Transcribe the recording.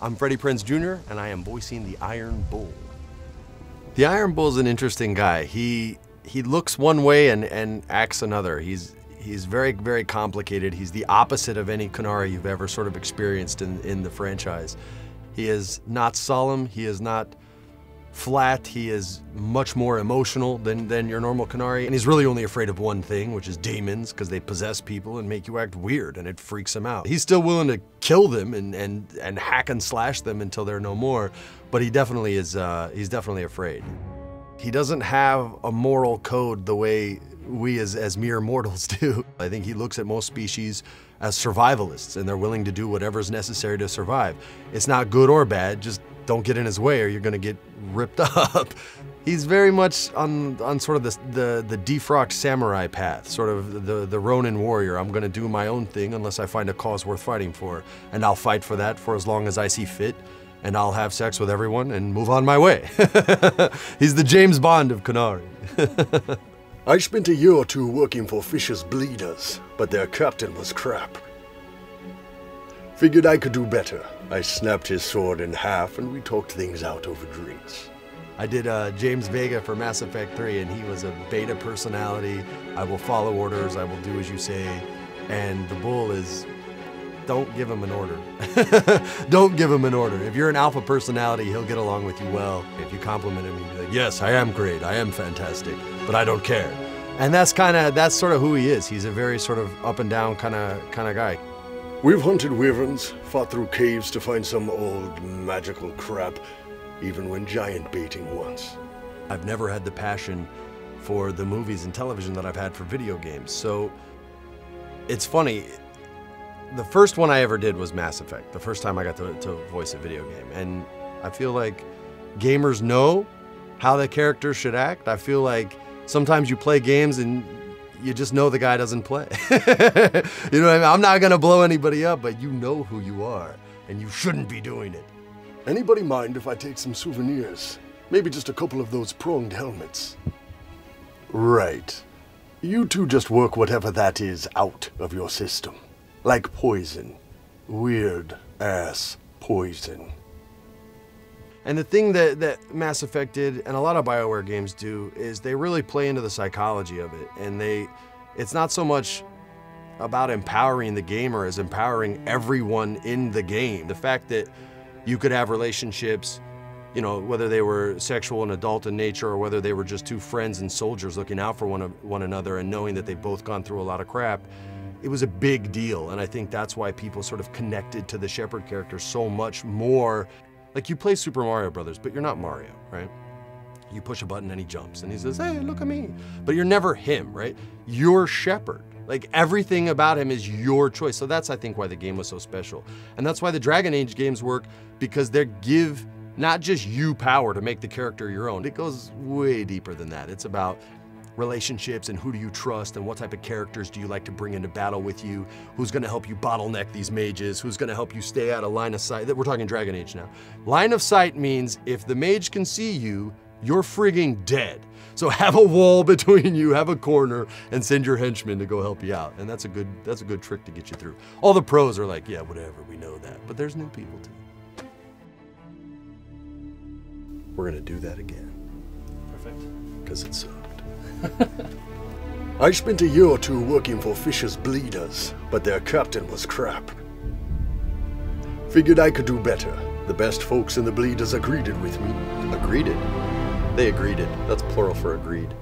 I'm Freddie Prinze Jr., and I am voicing the Iron Bull. The Iron Bull's an interesting guy. He looks one way and acts another. He's very, very complicated. He's the opposite of any Qunari you've ever sort of experienced in the franchise. He is not solemn, he is not flat, he is much more emotional than your normal Qunari, and he's really only afraid of one thing, which is demons, because they possess people and make you act weird, and it freaks him out. He's still willing to kill them and hack and slash them until they're no more, but he definitely is, he's definitely afraid. He doesn't have a moral code the way we as mere mortals do. I think he looks at most species as survivalists, and they're willing to do whatever's necessary to survive. It's not good or bad, just don't get in his way or you're gonna get ripped up. He's very much on sort of the defrocked samurai path, sort of the Ronin warrior. I'm gonna do my own thing unless I find a cause worth fighting for, and I'll fight for that for as long as I see fit, and I'll have sex with everyone and move on my way. He's the James Bond of Qunari. I spent a year or two working for Fisher's Bleeders, but their captain was crap. Figured I could do better. I snapped his sword in half and we talked things out over drinks. I did James Vega for Mass Effect 3, and he was a beta personality. I will follow orders, I will do as you say, and the Bull is, don't give him an order. Don't give him an order. If you're an alpha personality, he'll get along with you well. If you compliment him, he'll be like, yes, I am great, I am fantastic, but I don't care. And that's sort of who he is. He's a very sort of up and down kind of guy. We've hunted wyverns, fought through caves to find some old magical crap, even went giant baiting once. I've never had the passion for the movies and television that I've had for video games. So it's funny, the first one I ever did was Mass Effect, the first time I got to voice a video game. And I feel like gamers know how the characters should act. I feel like sometimes you play games and you just know the guy doesn't play. You know what I mean? I'm not gonna blow anybody up, but you know who you are, and you shouldn't be doing it. Anybody mind if I take some souvenirs? Maybe just a couple of those pronged helmets. Right. You two just work whatever that is out of your system. Like poison. Weird-ass poison. And the thing that Mass Effect did, and a lot of BioWare games do, is they really play into the psychology of it. And it's not so much about empowering the gamer as empowering everyone in the game. The fact that you could have relationships, you know, whether they were sexual and adult in nature, or whether they were just two friends and soldiers looking out for one another and knowing that they've both gone through a lot of crap, it was a big deal. And I think that's why people sort of connected to the Shepard character so much more. Like, you play Super Mario Brothers, but you're not Mario, right? You push a button and he jumps and he says, hey, look at me. But you're never him, right? You're Shepard. Like, everything about him is your choice. So that's, I think, why the game was so special. And that's why the Dragon Age games work, because they give not just you power to make the character your own. It goes way deeper than that. It's about relationships and who do you trust and what type of characters do you like to bring into battle with you, who's gonna help you bottleneck these mages, who's gonna help you stay out of line of sight. We're talking Dragon Age now. Line of sight means if the mage can see you, you're frigging dead. So have a wall between you, have a corner, and send your henchmen to go help you out. And that's a good trick to get you through. All the pros are like, yeah, whatever, we know that. But there's new people too. We're gonna do that again. Perfect. Because it sucked. I spent a year or two working for Fisher's Bleeders, but their captain was crap. Figured I could do better. The best folks in the Bleeders agreed with me. Agreed it? They agreed it. That's plural for agreed.